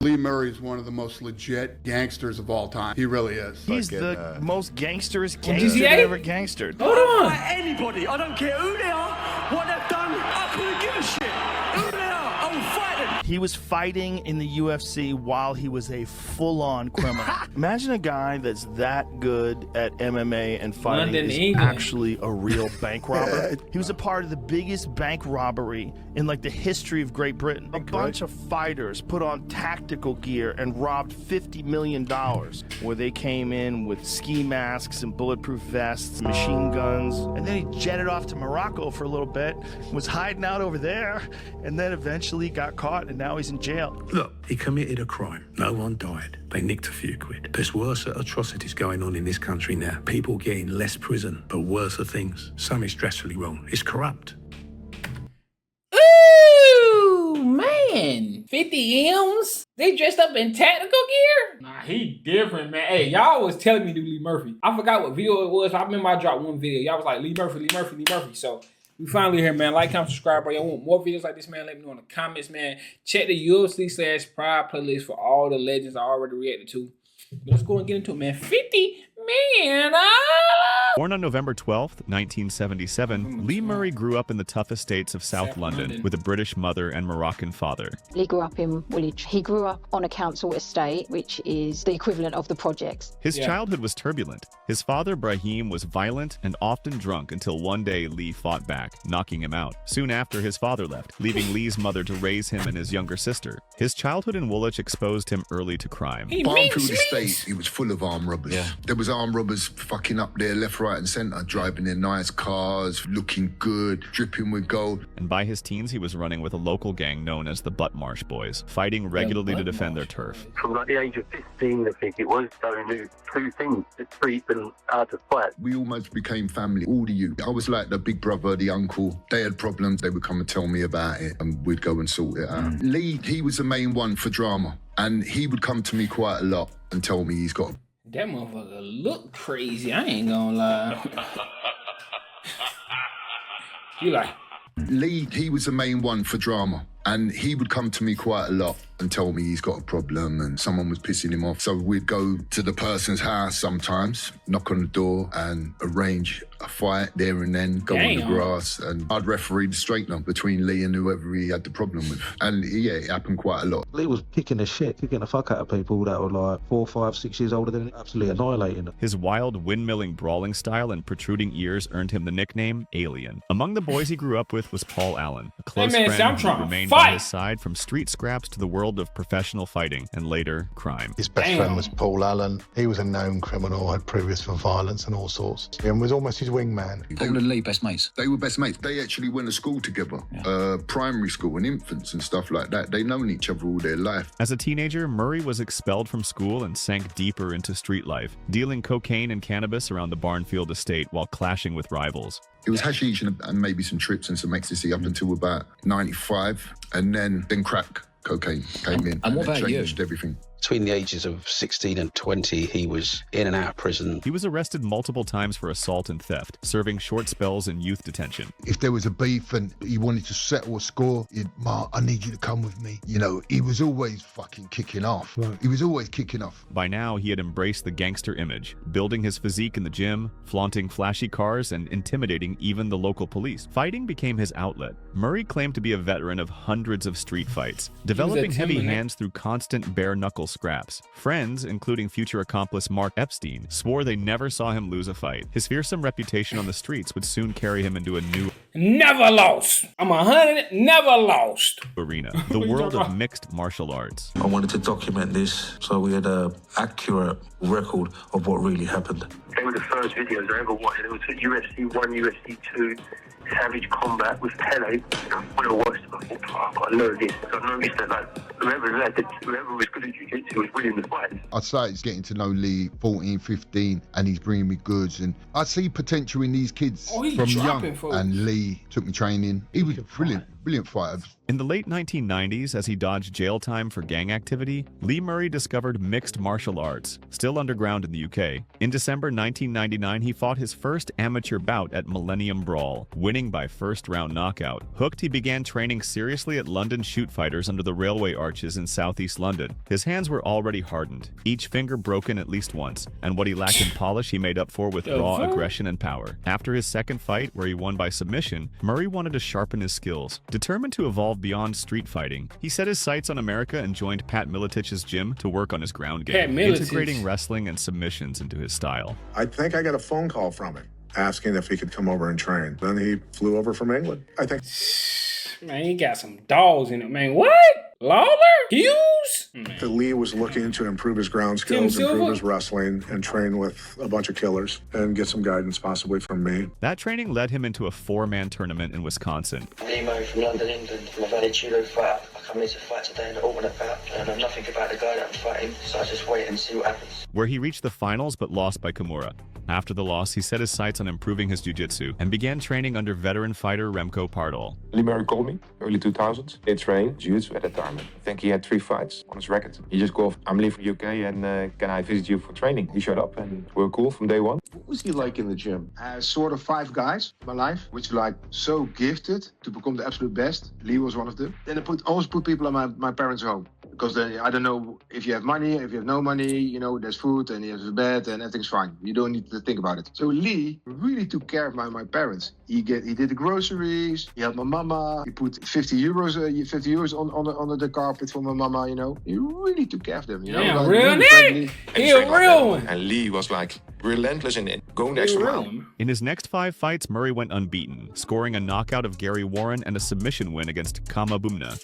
Lee Murray is one of the most legit gangsters of all time. He really is. He's the most gangsterest gangster that ever gangstered. Hold on. Anybody, I don't care who they are, what they've done, I couldn't give a shit. Who they are, I will fight them. He was fighting in the UFC while he was a full-on criminal. Imagine a guy that's that good at MMA and fighting London, is England. actually a real bank robber. He was a part of the biggest bank robbery in like the history of Great Britain. A bunch of fighters put on tactical gear and robbed $50 million, where they came in with ski masks and bulletproof vests, machine guns, and then he jetted off to Morocco for a little bit, was hiding out over there, and then eventually got caught, and now he's in jail. Look, he committed a crime. No one died. They nicked a few quid. There's worse atrocities going on in this country now. People getting less prison, but worse things. Something's drastically wrong. It's corrupt. Ooh, man. 50 M's? They dressed up in tactical gear? Nah, he different, man. Hey, y'all was telling me to do Lee Murphy. I forgot what video it was. I remember I dropped one video. Y'all was like, Lee Murphy, Lee Murphy, Lee Murphy. So we finally here, man. Like, comment, subscribe, bro. Y'all want more videos like this, man? Let me know in the comments, man. Check the UFC/Pride playlist for all the legends I already reacted to. But let's go and get into it, man. 50, man. Born on November 12th, 1977, Lee Murray grew up in the tough estates of South London with a British mother and Moroccan father. Lee grew up in Woolwich. He grew up on a council estate, which is the equivalent of the projects. His childhood was turbulent. His father, Brahim, was violent and often drunk until one day Lee fought back, knocking him out. Soon after, his father left, leaving Lee's mother to raise him and his younger sister. His childhood in Woolwich exposed him early to crime. Barnfield Estate, it was full of armed robbers. Yeah. There was armed robbers fucking up there, left, right and centre, driving their nice cars, looking good, dripping with gold. And by his teens, he was running with a local gang known as the Buttmarsh Boys, fighting regularly to defend their turf. From like the age of 15, I think it was, so we knew two things, the street and how to fight. We almost became family, all the youth. I was like the big brother, the uncle. They had problems, they would come and tell me about it, and we'd go and sort it out. Lee, he was the main one for drama, and he would come to me quite a lot and tell me he's got That motherfucker look crazy. I ain't gonna lie. You like Lee, he was the main one for drama, and he would come to me quite a lot and tell me he's got a problem and someone was pissing him off. So we'd go to the person's house sometimes, knock on the door and arrange a fight there and then, go on the grass, and I'd referee the straightener between Lee and whoever he had the problem with. And yeah, it happened quite a lot. Lee was kicking the fuck out of people that were like 4, 5, 6 years older than him, absolutely annihilating them. His wild, windmilling brawling style and protruding ears earned him the nickname Alien. Among the boys he grew up with was Paul Allen, a close friend who remained by his side from street scraps to the world of professional fighting and later crime. His best friend was Paul Allen. He was a known criminal, had previous for violence and all sorts, and was almost his wingman. Paul and Lee, best mates. They were best mates. They actually went to school together, primary school and infants and stuff like that. They known each other all their life. As a teenager, Murray was expelled from school and sank deeper into street life, dealing cocaine and cannabis around the Barnfield estate while clashing with rivals. It was hashish and maybe some trips and some ecstasy up until about 95, and then crack cocaine came in. And what about you? Changed everything. Between the ages of 16 and 20, he was in and out of prison. He was arrested multiple times for assault and theft, serving short spells in youth detention. If there was a beef and he wanted to settle a score, Mark, I need you to come with me. You know, he was always fucking kicking off. Right. He was always kicking off. By now, he had embraced the gangster image, building his physique in the gym, flaunting flashy cars, and intimidating even the local police. Fighting became his outlet. Murray claimed to be a veteran of hundreds of street fights, developing heavy hands through constant bare-knuckle scraps. Friends, including future accomplice Mark Epstein, swore they never saw him lose a fight. His fearsome reputation on the streets would soon carry him into a new never lost. I'm 100, never lost arena, the world of mixed martial arts. I wanted to document this so we had an accurate record of what really happened. They were the first videos I ever watched. It was at UFC 1, UFC 2, Savage Combat with Pele. When I watched it, I thought, oh, I've got to learn this. So I noticed that whoever was good at jiu-jitsu was winning the fight. I started getting to know Lee 14, 15, and he's bringing me goods, and I see potential in these kids from young. And Lee took me training. He was brilliant, Brilliant fighter. In the late 1990s, as he dodged jail time for gang activity, Lee Murray discovered mixed martial arts, still underground in the UK. In December 1999, he fought his first amateur bout at Millennium Brawl, winning by first-round knockout. Hooked, he began training seriously at London shoot fighters under the railway arches in southeast London. His hands were already hardened, each finger broken at least once, and what he lacked in polish he made up for with raw aggression and power. After his second fight, where he won by submission, Murray wanted to sharpen his skills. Determined to evolve beyond street fighting, he set his sights on America and joined Pat Militich's gym to work on his ground game, integrating wrestling and submissions into his style. I think I got a phone call from him asking if he could come over and train. Then he flew over from England, I think. Man, he got some dogs in it, man. What? Lawler? Hughes? Lee was looking to improve his ground skills, improve his wrestling, and train with a bunch of killers and get some guidance possibly from me. That training led him into a four-man tournament in Wisconsin. Lee Murray from London, England. I'm a valid judo fighter. I come here to fight today in the ultimate bout. I know nothing about the guy that I'm fighting, so I just wait and see what happens. Where he reached the finals but lost by Kimura. After the loss, he set his sights on improving his jiu-jitsu and began training under veteran fighter Remco Pardal. Lee Murray called me early 2000s. He trained jiu-jitsu at that time. I think he had 3 fights on his record. He just called, I'm leaving UK and can I visit you for training? He showed up and we were cool from day one. What was he like in the gym? Sort of 5 guys in my life, which were like so gifted to become the absolute best. Lee was one of them. Then I always put people at my parents' home. Because then, I don't know if you have money, if you have no money, you know, there's food and he has a bed and everything's fine. You don't need to think about it. So Lee really took care of my parents. He did the groceries, he helped my mama, he put 50 euros on the carpet for my mama, you know. He really took care of them, you know. Yeah, like, real nigga. He a real one. And Lee was like relentless in it, going the extra mile. In his next 5 fights, Murray went unbeaten, scoring a knockout of Gary Warren and a submission win against Kama Bumna.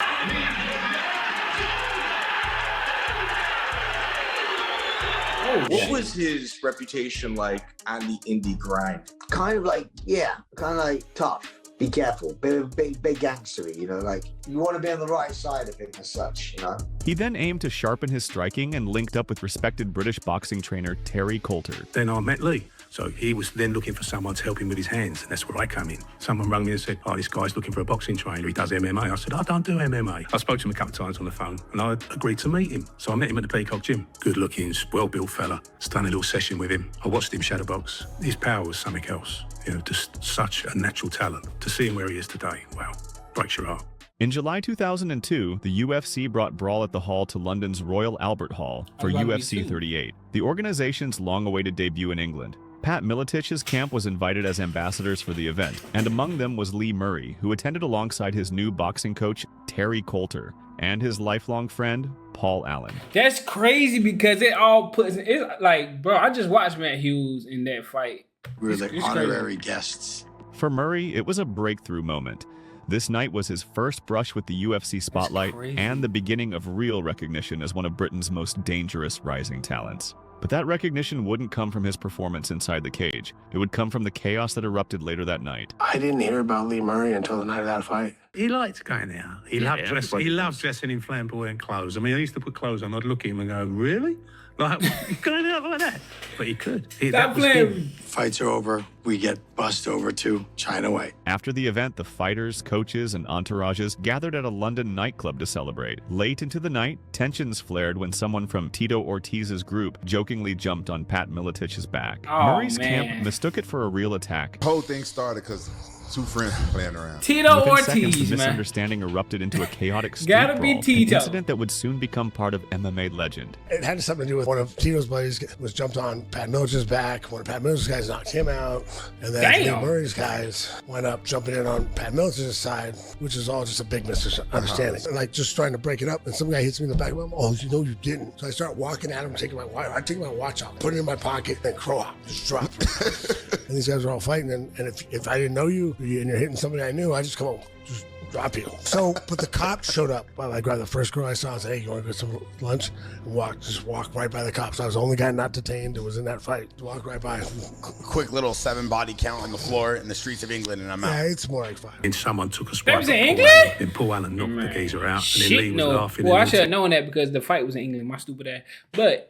What was his reputation like on the indie grind? Kind of like tough. Be careful, big gangster, you know, like you want to be on the right side of him as such, you know. He then aimed to sharpen his striking and linked up with respected British boxing trainer Terry Coulter. Then I met Lee. So he was then looking for someone to help him with his hands, and that's where I come in. Someone rang me and said, oh, this guy's looking for a boxing trainer. He does MMA. I said, I don't do MMA. I spoke to him a couple of times on the phone, and I agreed to meet him. So I met him at the Peacock Gym. Good-looking, well-built fella. Just done a little session with him. I watched him shadowbox. His power was something else. You know, just such a natural talent. To see him where he is today, wow, breaks your heart. In July 2002, the UFC brought Brawl at the Hall to London's Royal Albert Hall for UFC 38, the organization's long-awaited debut in England. Pat Militich's camp was invited as ambassadors for the event, and among them was Lee Murray, who attended alongside his new boxing coach, Terry Coulter, and his lifelong friend, Paul Allen. That's crazy because it all puts, it's like, bro, I just watched Matt Hughes in that fight. We were the honorary guests. For Murray, it was a breakthrough moment. This night was his first brush with the UFC spotlight and the beginning of real recognition as one of Britain's most dangerous rising talents. But that recognition wouldn't come from his performance inside the cage. It would come from the chaos that erupted later that night. I didn't hear about Lee Murray until the night of that fight. He liked going out. He loved dressing in flamboyant clothes. I mean, I used to put clothes on. I'd look at him and go, really? Like, going out like that? But he could. Stop playing. Fights are over. We get bussed over to China White. After the event, the fighters, coaches, and entourages gathered at a London nightclub to celebrate. Late into the night, tensions flared when someone from Tito Ortiz's group jokingly jumped on Pat Militich's back. Murray's camp mistook it for a real attack. The whole thing started because 2 friends were playing around. Tito Within Ortiz, seconds, the man. misunderstanding erupted into a chaotic street Gotta be brawl, Tito. an incident that would soon become part of MMA legend. It had something to do with one of Tito's buddies was jumped on Pat Militich's back. One of Pat Militich's guys knocked him out. And then Lee Murray's guys went up jumping in on Pat Militich's side, which is all just a big misunderstanding. Like just trying to break it up. And some guy hits me in the back. Oh, you know you didn't. So I start walking at him, taking my watch. I take my watch out, put it in my pocket, and crow out. Just drop it. And these guys are all fighting. And if I didn't know you and you're hitting somebody I knew, I just come on, just drop you. So, but the cops showed up. Well, I grabbed the first girl I saw and said, hey, you want to get some lunch? And just walk right by the cops. I was the only guy not detained that was in that fight. Walk right by. Quick little 7 body count on the floor in the streets of England, and I'm out. Yeah, it's more like 5. And someone took a swipe. That was in at England? Paul Allen, and Paul Allen knocked the geezer out. And then Lee was laughing. Well, I should have known that because the fight was in England, my stupid ass. But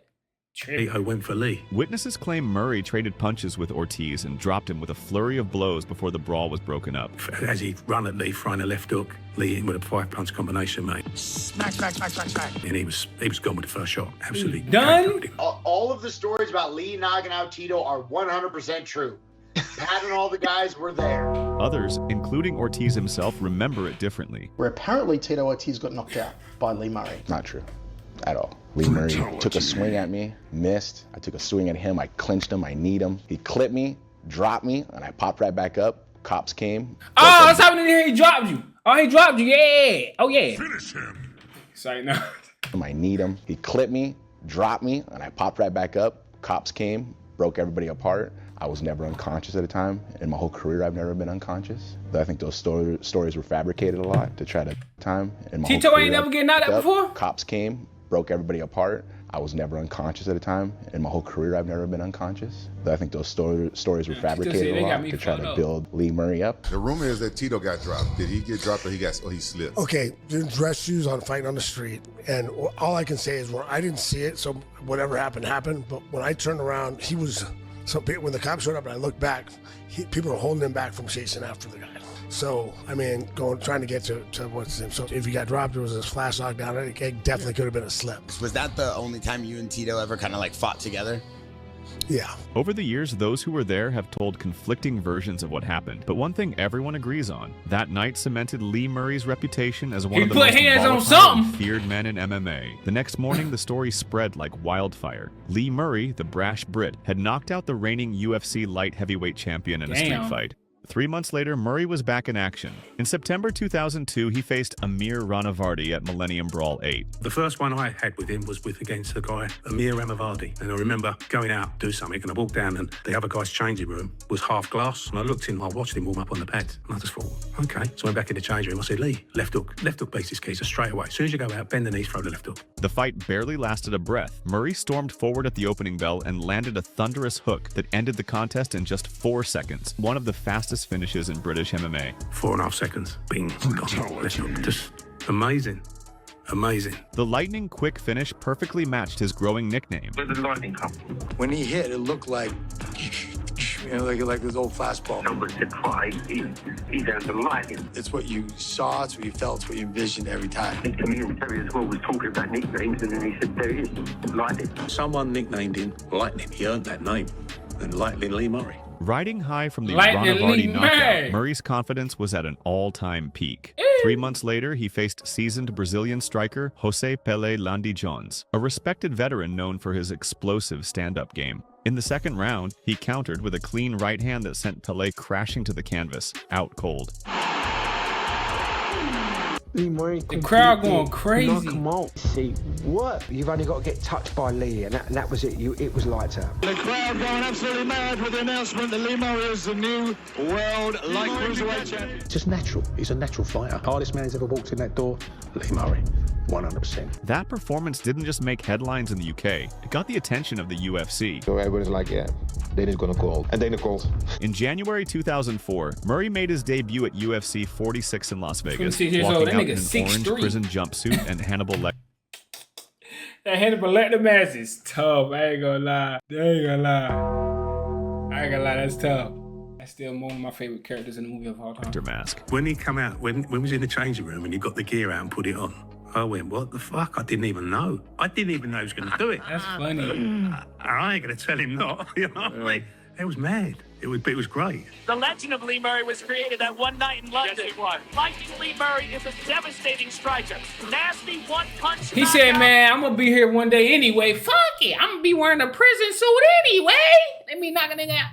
Tito went for Lee. Witnesses claim Murray traded punches with Ortiz and dropped him with a flurry of blows before the brawl was broken up. As he run at Lee, throwing a left hook, Lee in with a 5-punch combination, mate. Smack, smack, smack, smack, smack. And he was gone with the first shot. Absolutely done. All of the stories about Lee knocking out Tito are 100% true. Pat and all the guys were there. Others, including Ortiz himself, remember it differently. Where apparently Tito Ortiz got knocked out by Lee Murray. Not true at all. Lee Murray took a swing at me, missed. I took a swing at him, I clinched him, I kneed him. He clipped me, dropped me, and I popped right back up. Cops came. Oh, that's happening here. He dropped you. Oh, he dropped you. Yeah. Oh, yeah. Finish him. Sorry, no. I kneed him. He clipped me, dropped me, and I popped right back up. Cops came, broke everybody apart. I was never unconscious at the time. In my whole career, I've never been unconscious. I think those stories were fabricated a lot to try to time. In my Tito whole career, ain't never getting out of that before? Cops came, broke everybody apart. I was never unconscious at the time. In my whole career, I've never been unconscious. I think those stories were fabricated a lot to try to build Lee Murray up. The rumor is that Tito got dropped. Did he get dropped or he slipped? Okay, dress shoes on fighting on the street, and all I can say is, well, I didn't see it, so whatever happened happened. But when I turned around, he was. So when the cops showed up and I looked back, people were holding him back from chasing after the guy. So, I mean, trying to get to what's his name. So if he got dropped, there was this flash knockdown. It definitely could have been a slip. Was that the only time you and Tito ever kind of like fought together? Yeah. Over the years, those who were there have told conflicting versions of what happened. But one thing everyone agrees on, that night cemented Lee Murray's reputation as one of the most volatile and feared men in MMA. The next morning, the story spread like wildfire. Lee Murray, the brash Brit, had knocked out the reigning UFC light heavyweight champion in a street fight. 3 months later, Murray was back in action. In September 2002, he faced Amir Ranavardi at Millennium Brawl 8. The first one I had with him was against the guy, Amir Ranavardi. And I remember going out to do something, and I walked down, and the other guy's changing room was half glass. And I looked in, I watched him warm up on the pad. And I just thought, okay. So I went back in the changing room. I said, Lee, left hook beats his key. So straight away, as soon as you go out, bend the knees, throw the left hook. The fight barely lasted a breath. Murray stormed forward at the opening bell and landed a thunderous hook that ended the contest in just 4 seconds. One of the fastest finishes in British MMA. 4.5 seconds. Bing. Just amazing. Amazing. The lightning quick finish perfectly matched his growing nickname. Where did the lightning come? When he hit, it looked like, like this old fastball. Nobody said fight. He's had the lightning. It's what you saw, it's what you felt, it's what you envisioned every time. The community as well was talking about nicknames, and then he said, there he is, lightning. Someone nicknamed him Lightning. He earned that name. And Lightning Lee Murray. Riding high from the Ranavardi knockout, Murray's confidence was at an all-time peak. 3 months later, he faced seasoned Brazilian striker Jose Pele Landy Jones, a respected veteran known for his explosive stand-up game. In the second round, he countered with a clean right hand that sent Pele crashing to the canvas, out cold. Lee Murray, the crowd going crazy. Knock him out. See what? You've only got to get touched by Lee, and that was it. It was lights out. The crowd going absolutely mad with the announcement that Lee Murray is the new world light cruiserweight champion. Just natural. He's a natural fighter. Hardest man who's ever walked in that door, Lee Murray. 100%. That performance didn't just make headlines in the UK, it got the attention of the UFC. So everybody's like, yeah, Dana's gonna call. And Dana called. In January 2004, Murray made his debut at UFC 46 in Las Vegas, 26 years walking old. That out nigga in an 6'3". orange prison jumpsuit and Hannibal Lecter. That Hannibal Lecter mask is tough. I ain't gonna lie. That's tough. That's still one of my favorite characters in the movie of all time. Mask. When he come out, when we was in the changing room and he got the gear out and put it on, I went, what the fuck? I didn't even know. I didn't even know he was going to do it. That's funny. I ain't going to tell him not. You know what I mean? It was mad. It was great. The legend of Lee Murray was created that one night in London. Yes, it was. Lightning Lee Murray is a devastating striker. Nasty one-punch. He said, man, I'm going to be here one day anyway. Fuck it. I'm going to be wearing a prison suit anyway. Let me knock a nigga out.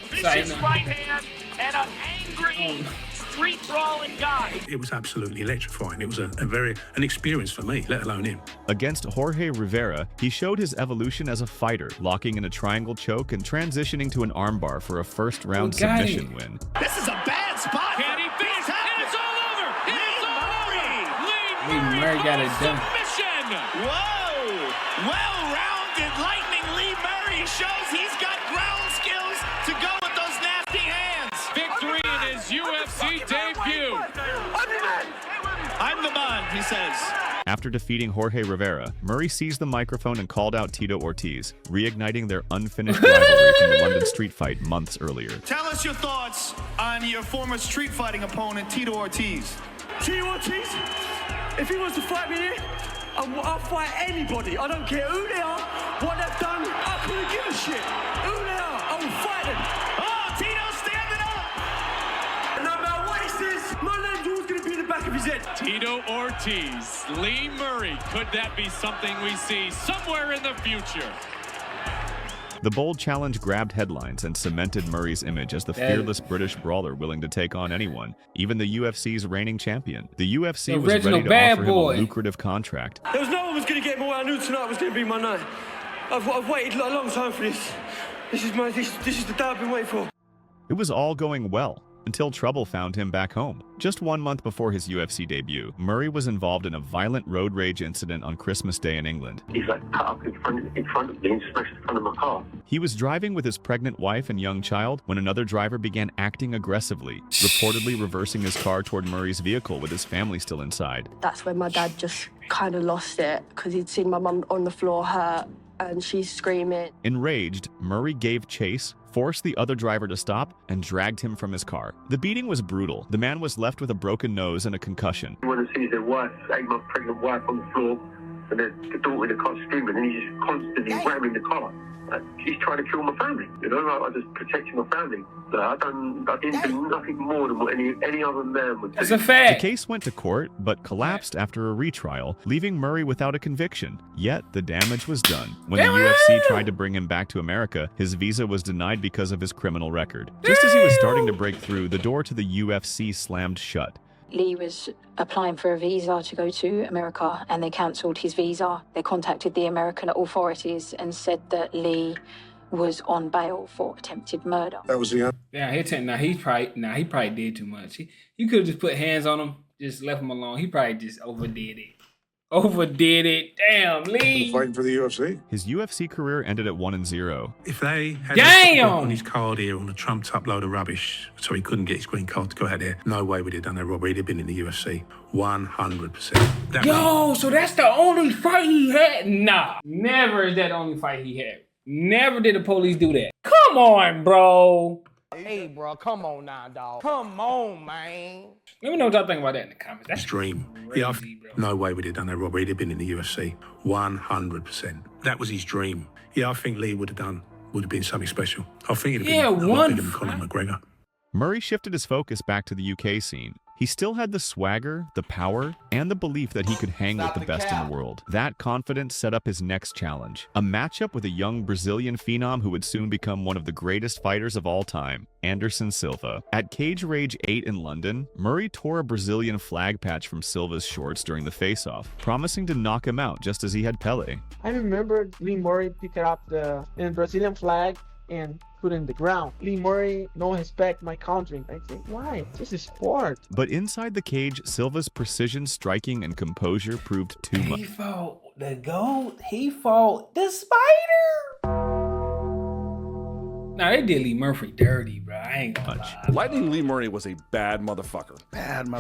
Vicious right hand and an angry street brawling guy. It was absolutely electrifying. It was an experience for me, let alone him. Against Jorge Rivera, he showed his evolution as a fighter, locking in a triangle choke and transitioning to an armbar for a first-round submission win. This is a bad spot. Can he finish? And it's all over. It's all over. Lee Murray got it done. Submission. Whoa. Well-rounded Lightning Lee Murray shows he's got ground skills to go with those nasty hands. Victory in his UFC debut. I'm the man, he says. After defeating Jorge Rivera, Murray seized the microphone and called out Tito Ortiz, reigniting their unfinished rivalry from the London street fight months earlier. Tell us your thoughts on your former street fighting opponent, Tito Ortiz. Tito Ortiz, if he wants to fight me here, I'll fight anybody. I don't care who they are, what they've done. I couldn't give a shit. Who they are, I will fight them. Oh, Tito standing up! And no matter what he says, my name's always going to be in the back of his head. Tito Ortiz, Lee Murray. Could that be something we see somewhere in the future? The bold challenge grabbed headlines and cemented Murray's image as the fearless British brawler willing to take on anyone, even the UFC's reigning champion. The UFC was ready to offer him a lucrative contract. There was no one was going to get me away. I knew tonight was going to be my night. I've waited a long time for this. This is the day I've been waiting for. It was all going well, until trouble found him back home. Just 1 month before his UFC debut, Murray was involved in a violent road rage incident on Christmas Day in England. He's like cut up in front of me and smashed in front of my car. He was driving with his pregnant wife and young child when another driver began acting aggressively, reportedly reversing his car toward Murray's vehicle with his family still inside. That's when my dad just kind of lost it because he'd seen my mum on the floor hurt and she's screaming. Enraged, Murray gave chase, forced the other driver to stop, and dragged him from his car. The beating was brutal. The man was left with a broken nose and a concussion. When I see their wife, 8-month pregnant wife on the floor, and the daughter in the car screaming, and he's just constantly ramming the car. He's trying to kill my family. You know, I just protecting my family. I didn't do nothing more than what any other man would do. It's a fact. The case went to court, but collapsed after a retrial, leaving Murray without a conviction. Yet the damage was done. When the UFC tried to bring him back to America, his visa was denied because of his criminal record. Just as he was starting to break through, the door to the UFC slammed shut. Lee was applying for a visa to go to America and they cancelled his visa. They contacted the American authorities and said that Lee was on bail for attempted murder. That was the Yeah, he probably did too much. He could have just put hands on him, just left him alone. He probably just overdid it. Damn, Lee. Fighting for the UFC. His UFC career ended at 1-0. If they had on his card here on a trumped up load of rubbish, so he couldn't get his green card to go out there, no way would he have done that robbery. He'd have been in the UFC. 100%. So that's the only fight he had? Nah, never is that the only fight he had. Never did the police do that. Come on, bro. Hey, bro, come on now, dog. Come on, man. Let me know what y'all think about that in the comments. That's dream. Crazy, bro. No way would he have done that robbery. He'd have been in the UFC. 100%. That was his dream. Yeah, I think Lee would have been something special. I think it'd have been a lot bigger than Conor McGregor. Murray shifted his focus back to the UK scene. He still had the swagger, the power, and the belief that he could hang with the best in the world. That confidence set up his next challenge, a matchup with a young Brazilian phenom who would soon become one of the greatest fighters of all time, Anderson Silva. At Cage Rage 8 in London, Murray tore a Brazilian flag patch from Silva's shorts during the face-off, promising to knock him out just as he had Pele. I remember Lee Murray picking up the Brazilian flag and put it in the ground. Lee Murray no respect my country. I think, why? This is sport. But inside the cage, Silva's precision striking and composure proved too much. He fought the goat. He fought the spider. Nah, they did Lee Murphy dirty, bro. I ain't gonna lie. Lightning Lee Murray was a bad motherfucker.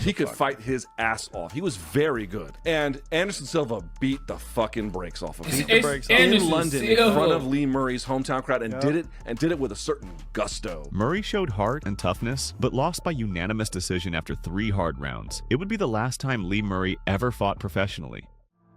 He could fight his ass off. He was very good. And Anderson Silva beat the fucking brakes off of him. In London, in front of Lee Murray's hometown crowd, and did it with a certain gusto. Murray showed heart and toughness, but lost by unanimous decision after 3 hard rounds. It would be the last time Lee Murray ever fought professionally.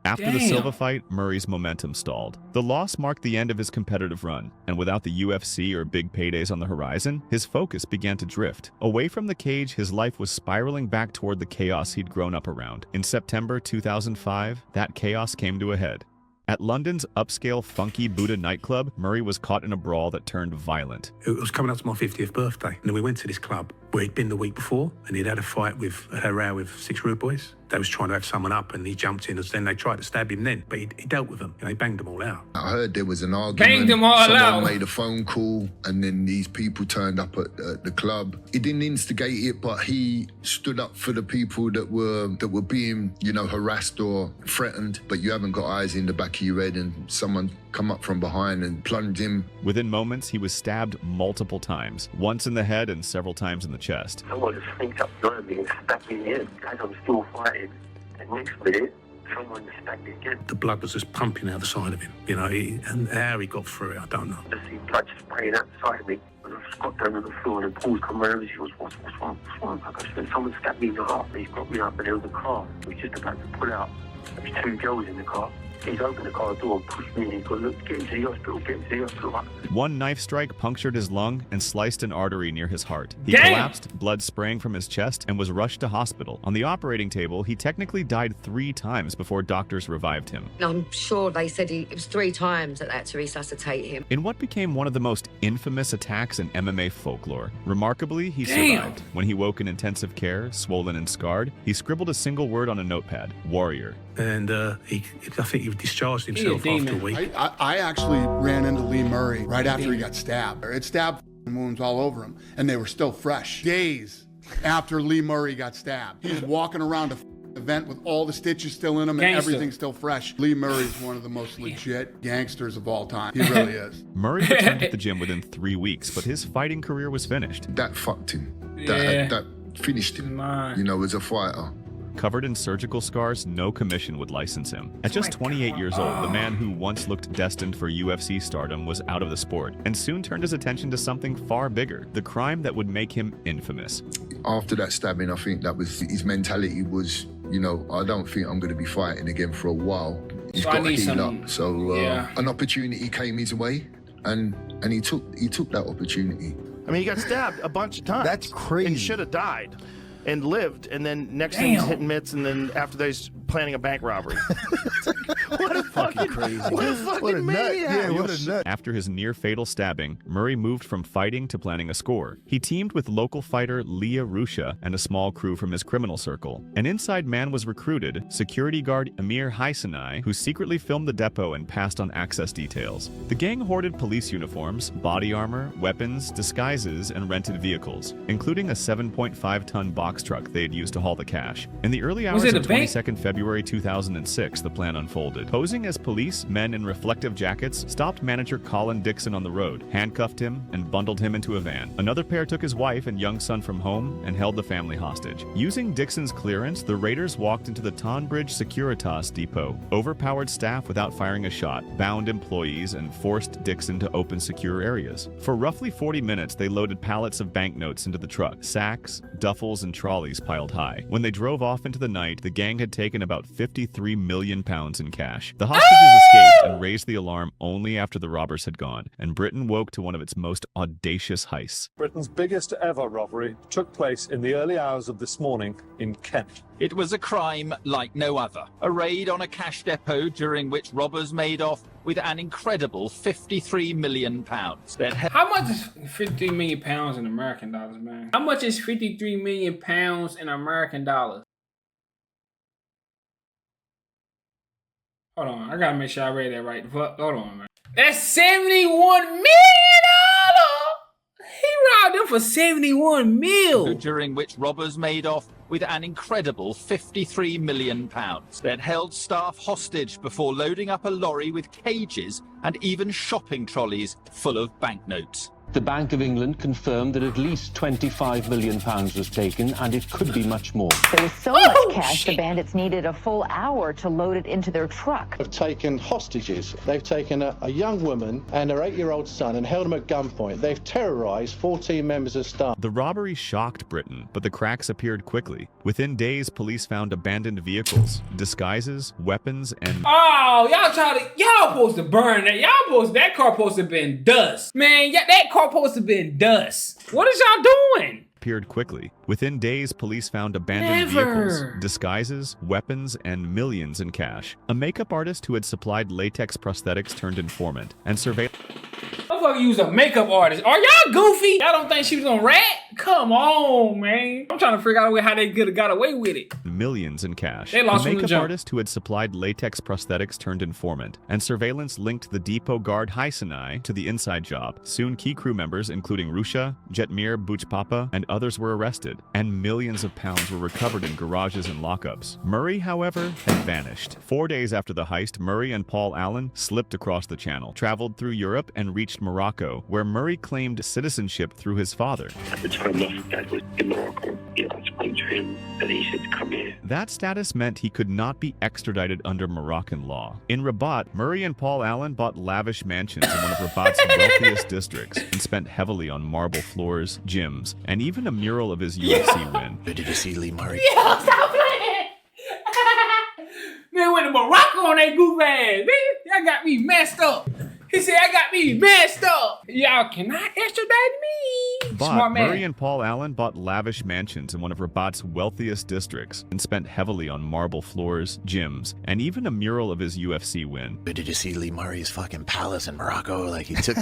After the Silva fight, Murray's momentum stalled. The loss marked the end of his competitive run, and without the UFC or big paydays on the horizon, his focus began to drift. Away from the cage, his life was spiraling back toward the chaos he'd grown up around. In September 2005, that chaos came to a head. At London's upscale Funky Buddha nightclub, Murray was caught in a brawl that turned violent. It was coming up to my 50th birthday, and then we went to this club where he'd been the week before, and he'd had a row with 6 rude boys. They was trying to have someone up, and he jumped in, and then they tried to stab him then, but he dealt with them, and they banged them all out. I heard there was an argument. Banged them all Someone out. made a phone call, and then these people turned up at the club. He didn't instigate it, but he stood up for the people that were being, harassed or threatened. But you haven't got eyes in the back of your head, and someone come up from behind and plunged him. Within moments, he was stabbed multiple times, once in the head and several times in the chest. Someone just sneaked up behind me and stabbed me in the head as I'm still fighting. And next minute, someone stabbed me again. The blood was just pumping out the side of him, you know, and how he got through it, I don't know. I see blood spraying outside of me. And I just got down on the floor and Paul's come around and she goes, what's wrong? Like I said, someone stabbed me in the heart and he's got me up and there was a car. He was just about to pull out. There was two girls in the car. He's opened the car door and pushed me and he's gone, look, get into the hospital, get into the hospital. One knife strike punctured his lung and sliced an artery near his heart. He Damn. collapsed, blood spraying from his chest, and was rushed to hospital. On the operating table, he technically died 3 times before doctors revived him. I'm sure they said it was 3 times that they had to resuscitate him. In what became one of the most infamous attacks in MMA folklore. Remarkably, he Damn. survived. When he woke in intensive care, swollen and scarred, he scribbled a single word on a notepad: warrior. And I think he discharged himself after a week. I actually ran into Lee Murray right after he got stabbed. It stabbed wounds all over him, and they were still fresh. Days after Lee Murray got stabbed. He's walking around a event with all the stitches still in him and everything's still fresh. Lee Murray's one of the most legit gangsters of all time. He really is. Murray returned to the gym within 3 weeks, but his fighting career was finished. That fucked him. Yeah. That finished him, you know, as a fighter. Covered in surgical scars, no commission would license him. At just 28 years old, the man who once looked destined for UFC stardom was out of the sport and soon turned his attention to something far bigger, the crime that would make him infamous. After that stabbing, I think that was his mentality was, you know, I don't think I'm going to be fighting again for a while. He's got to heal up. So an opportunity came his way, and he took that opportunity. I mean, he got stabbed a bunch of times. That's crazy. And should have died. And lived, and then next thing he's hitting mitts, and then after that he's planning a bank robbery. What a fucking crazy! What a fucking maniac! What a nut. After his near-fatal stabbing, Murray moved from fighting to planning a score. He teamed with local fighter Leah Rusha and a small crew from his criminal circle. An inside man was recruited, security guard Amir Heisenai, who secretly filmed the depot and passed on access details. The gang hoarded police uniforms, body armor, weapons, disguises, and rented vehicles, including a 7.5-ton box truck they had used to haul the cash. In the early hours of 22nd February 2006, the plan unfolded. Posing as police, men in reflective jackets stopped manager Colin Dixon on the road, handcuffed him, and bundled him into a van. Another pair took his wife and young son from home and held the family hostage. Using Dixon's clearance, the raiders walked into the Tonbridge Securitas depot, overpowered staff without firing a shot, bound employees, and forced Dixon to open secure areas. For roughly 40 minutes, they loaded pallets of banknotes into the truck, sacks, duffels, and trolleys piled high. When they drove off into the night, the gang had taken about 53 million pounds in cash. The hostages escaped and raised the alarm only after the robbers had gone, and Britain woke to one of its most audacious heists. Britain's biggest ever robbery took place in the early hours of this morning in Kent. It was a crime like no other. A raid on a cash depot during which robbers made off with an incredible £53 million. How much is 53 million pounds in American dollars, man? How much is 53 million pounds in American dollars? Hold on, I gotta make sure I read that right. Hold on, man. That's $71 million! He robbed them for 71 mil! During which robbers made off with an incredible £53 million. They'd held staff hostage before loading up a lorry with cages and even shopping trolleys full of banknotes. The Bank of England confirmed that at least £25 million was taken, and it could be much more. There was so much cash, the bandits needed a full hour to load it into their truck. They've taken hostages. They've taken a young woman and her 8-year-old son and held them at gunpoint. They've terrorised 14 members of staff. The robbery shocked Britain, but the cracks appeared quickly. Within days, police found abandoned vehicles, disguises, weapons, and... Oh, y'all supposed to burn that. That car supposed to have been dust. Man, that car supposed to have been dust. What is y'all doing? Appeared quickly. Within days, police found abandoned vehicles, disguises, weapons, and millions in cash. A makeup artist who had supplied latex prosthetics turned informant, and surveilled... Motherfucker use a makeup artist. Are y'all goofy? Y'all don't think she was gonna rat? Come on, man. I'm trying to figure out how they could have got away with it. Millions in cash. They lost the from the makeup jump. artist who had supplied latex prosthetics turned informant, and surveillance linked the depot guard Heisenai to the inside job. Soon key crew members, including Rusha, Jetmir Bouchpapa, and others were arrested, and millions of pounds were recovered in garages and lockups. Murray, however, had vanished. 4 days after the heist, Murray and Paul Allen slipped across the channel, traveled through Europe, and reached Morocco, where Murray claimed citizenship through his father. At the time my dad was in Morocco. Yeah, I spoke to him and he said to come here. That status meant he could not be extradited under Moroccan law. In Rabat, Murray and Paul Allen bought lavish mansions in one of Rabat's wealthiest districts and spent heavily on marble floors, gyms, and even a mural of his UFC win. Did you see Lee Murray? Yeah, stop playing! Man went to Morocco on that goof ass, man. Y'all got me messed up. He said, I got me messed up. Y'all cannot extradite me. Smart man. Murray and Paul Allen bought lavish mansions in one of Rabat's wealthiest districts and spent heavily on marble floors, gyms, and even a mural of his UFC win. Did you see Lee Murray's fucking palace in Morocco? Like he took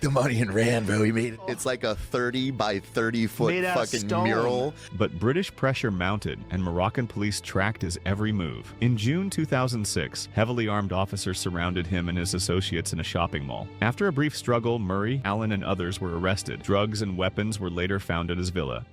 the money and ran, bro. He made it's like a 30 by 30 foot fucking mural. But British pressure mounted and Moroccan police tracked his every move. In June 2006, heavily armed officers surrounded him and his associates in a shopping mall. After a brief struggle, Murray, Allen, and others were arrested. Drugs and weapons were later found at his villa.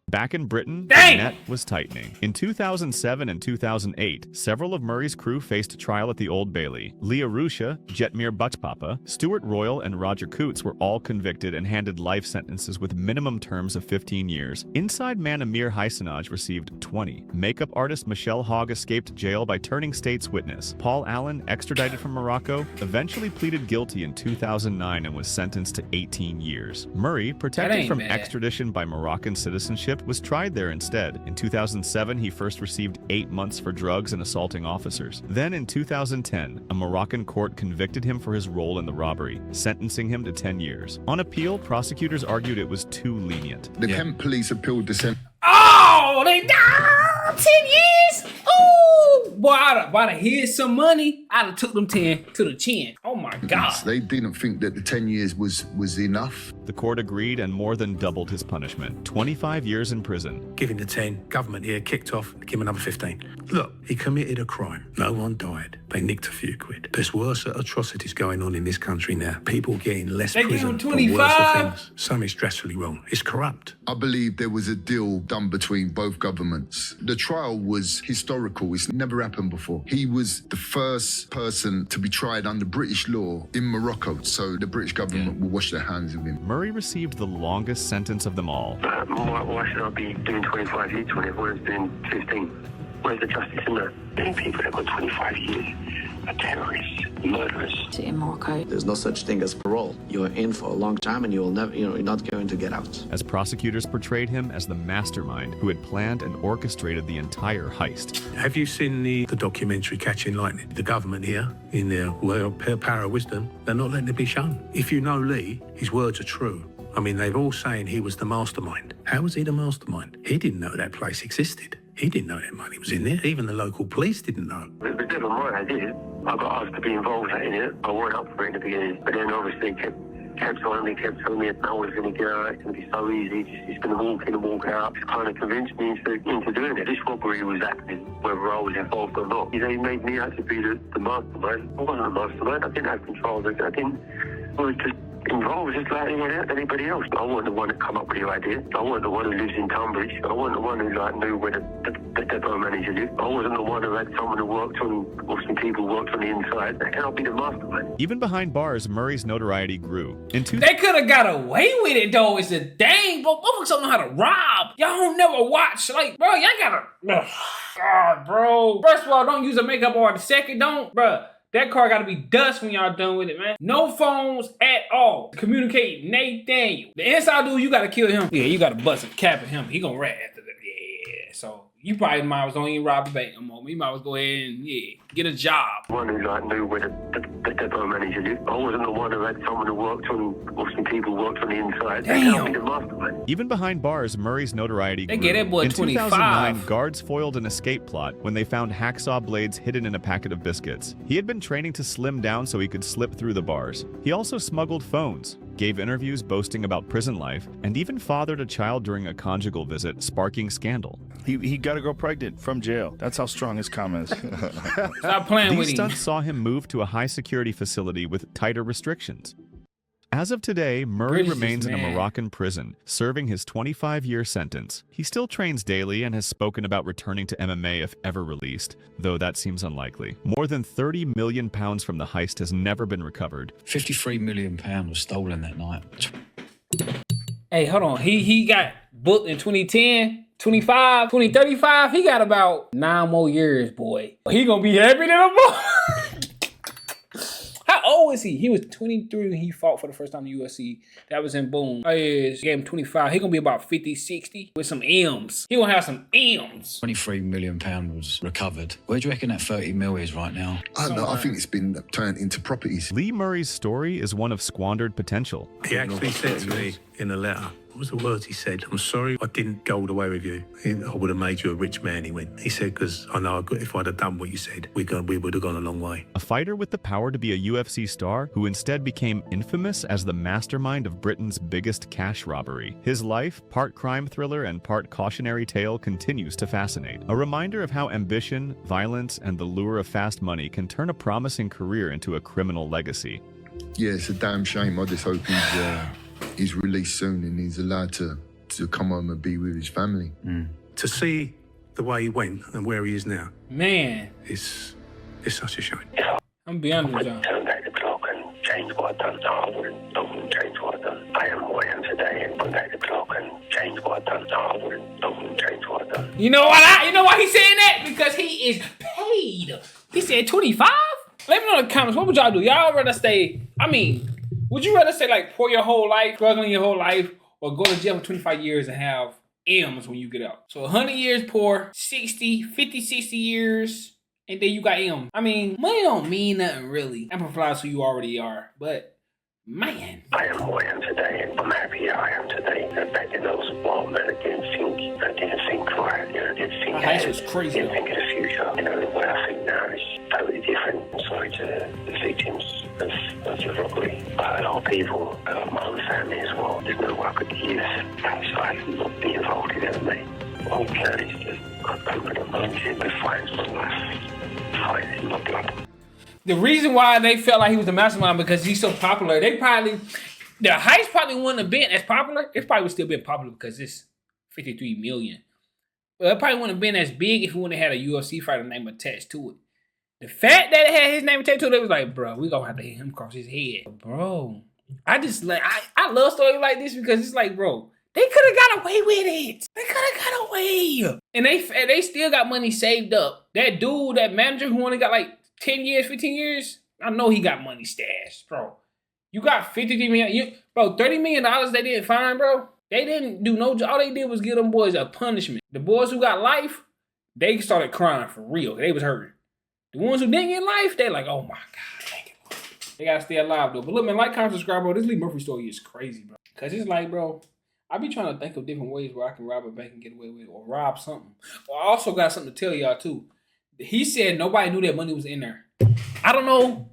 Back in Britain, the net was tightening. In 2007 and 2008, several of Murray's crew faced trial at the Old Bailey. Leah Rusha, Jetmir Buckpapa, Stuart Royal, and Roger Coots were all convicted and handed life sentences with minimum terms of 15 years. Inside man Amir Heisenaj received 20. Makeup artist Michelle Hogg escaped jail by turning state's witness. Paul Allen, extradited from Morocco, eventually pleaded guilty in 2009 and was sentenced to 18 years. Murray, protected from extradition by Moroccan citizenship, was tried there instead. In 2007, he first received 8 months for drugs and assaulting officers. Then in 2010, a Moroccan court convicted him for his role in the robbery, sentencing him to 10 years. On appeal, prosecutors argued it was too lenient. The Kent police appealed the sentence. Oh, they died 10 years? Oh, boy, I'd have hid some money. I'd have took them 10 to the chin. Oh my God. They didn't think that the 10 years was enough. The court agreed and more than doubled his punishment. 25 years in prison. Give him the 10, government here kicked off, give him another 15. Look, he committed a crime. No one died. They nicked a few quid. There's worse atrocities going on in this country now. People getting less prison for worse offenders. Something's drastically wrong. It's corrupt. I believe there was a deal done between both governments. The trial was historical. It's never happened before. He was the first person to be tried under British law in Morocco, so the British government will wash their hands of him. Murray received the longest sentence of them all. Why should I be doing 25 years when everyone's doing 15? Where's the justice in that? Many people that got 25 years are terrorists, murderers. In Morocco, there's no such thing as parole. You're in for a long time and you will never, you're not going to get out. As prosecutors portrayed him as the mastermind who had planned and orchestrated the entire heist. Have you seen the documentary Catching Lightning? The government here, in their power of wisdom, they're not letting it be shown. If you know Lee, his words are true. I mean, they're all saying he was the mastermind. How was he the mastermind? He didn't know that place existed. He didn't know that money was in there. Even the local police didn't know. It was never my idea. I got asked to be involved in it. I weren't up for it in the beginning. But then obviously kept telling me no one's going to get out. It's going to be so easy. It's going to walk in and walk out. It kind of convinced me into doing it. This robbery was happening, whether I was involved or not. He made me out to be the mastermind. I wasn't a mastermind. I didn't have control of it. I was just involved just like anybody else. I wasn't the one that come up with the idea. I wasn't the one who lives in Tunbridge. I wasn't the one who knew where the depot manager lived. I wasn't the one who had someone who worked on, or some people who worked on the inside. That cannot be the mastermind. Even behind bars, Murray's notoriety grew. They could have got away with it though. It's a dang, but motherfuckers don't know how to rob. Y'all don't never watch. Like, bro, y'all gotta. God, bro. First of all, don't use a makeup artist. Second, don't, bro. That car gotta be dust when y'all done with it, man. No phones at all. Communicate Nathaniel. The inside dude, you gotta kill him. Yeah, you gotta bust a cap at him. He gonna rat after that. Yeah, so you probably might as well don't even rob the bank no more. You might as well go ahead and, get a job. One who knew where the depot manager lived. I wasn't the one who had someone who worked on, or some people who worked on the inside. Damn. The mastermind. Even behind bars, Murray's notoriety grew. They get that boy in 25. 2009, guards foiled an escape plot when they found hacksaw blades hidden in a packet of biscuits. He had been training to slim down so he could slip through the bars. He also smuggled phones, gave interviews boasting about prison life, and even fathered a child during a conjugal visit, sparking scandal. He got a girl pregnant from jail. That's how strong his cum is. Stop playing with These him. stunts saw him move to a high-security facility with tighter restrictions. As of today, Murray remains in a Moroccan prison, serving his 25-year sentence. He still trains daily and has spoken about returning to MMA if ever released, though that seems unlikely. More than £30 million from the heist has never been recovered. £53 million was stolen that night. Hey, hold on. He got booked in 2010, 25, 2035. He got about 9 more years, boy. He gonna be happy than a boy. How old is he? He was 23 when he fought for the first time in the UFC. That was in Boom. Gave him 25. He gonna be about 50, 60 with some M's. He gonna have some M's. £23 million was recovered. Where do you reckon that 30 mil is right now? I don't know. I think it's been turned into properties. Lee Murray's story is one of squandered potential. He actually said to me in a letter, what was the words he said? I'm sorry I didn't go all the way with you. I would have made you a rich man, he went. He said, because I know if I'd have done what you said, we would have gone a long way. A fighter with the power to be a UFC star who instead became infamous as the mastermind of Britain's biggest cash robbery. His life, part crime thriller and part cautionary tale, continues to fascinate. A reminder of how ambition, violence, and the lure of fast money can turn a promising career into a criminal legacy. Yeah, it's a damn shame. I just hope he's released soon and he's allowed to come home and be with his family. To see the way he went and where he is now, man, it's such a shame. I'm be honest with you. Turn back the clock and change what I've done. No, I wouldn't change what I've done. I am who I am today, and turn back the clock and change what I've done. No, I wouldn't change what I've done. You know what? You know why he's saying that? Because he is paid. He said 25. Let me know in the comments. What would y'all do? Y'all rather stay? I mean, would you rather say like pour your whole life, struggling your whole life, or go to jail for 25 years and have M's when you get out? So 100 years poor, 60 years. And then you got M. I mean, money don't mean nothing really. Amplifies who you already are. But, man. I am who I am today, and I'm happy I am today. And back in those moments, I didn't think right. You know, I didn't think Heist was crazy. I didn't think of the future. You know, what I think now is totally different. I'm sorry to the victims of the robbery. I had a lot of people, my own family as well. There's no way I could use outside and not be involved in it, mate. All plan is to open up my shit and find my life. Fight in my blood. The reason why they felt like he was the mastermind because he's so popular, the Heist probably wouldn't have been as popular. It probably would still been popular because it's 53 million. But it probably wouldn't have been as big if he wouldn't have had a UFC fighter name attached to it. The fact that it had his name attached to it, it was like, bro, we gonna have to hit him across his head. Bro, I love stories like this because it's like, bro, they could have got away with it. They could have got away. And they still got money saved up. That dude, that manager who only got like 10 years, 15 years, I know he got money stashed, bro. You got 53 million, bro, $30 million they didn't find, bro. They didn't do no job. All they did was give them boys a punishment. The boys who got life, they started crying for real. They was hurting. The ones who didn't get life, they like, oh my God, thank you. They gotta stay alive though. But look, man, like, comment, subscribe, bro. This Lee Murphy story is crazy, bro. Cause it's like, bro, I be trying to think of different ways where I can rob a bank and get away with it, or rob something. Well, I also got something to tell y'all too. He said nobody knew that money was in there. I don't know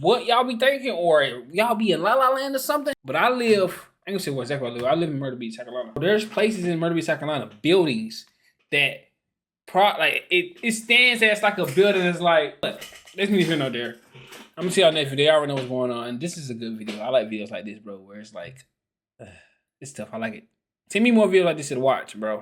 what y'all be thinking, or y'all be in La La Land or something. But I live, I ain't gonna say what exactly I live. I live in Myrtle Beach, South Carolina. There's places in Myrtle Beach, South Carolina, buildings that it stands as like a building that's like, there's nothing no there. I'm gonna see y'all next video. Y'all already know what's going on. And this is a good video. I like videos like this, bro, where it's like, it's tough. I like it. Send me more videos like this to watch, bro.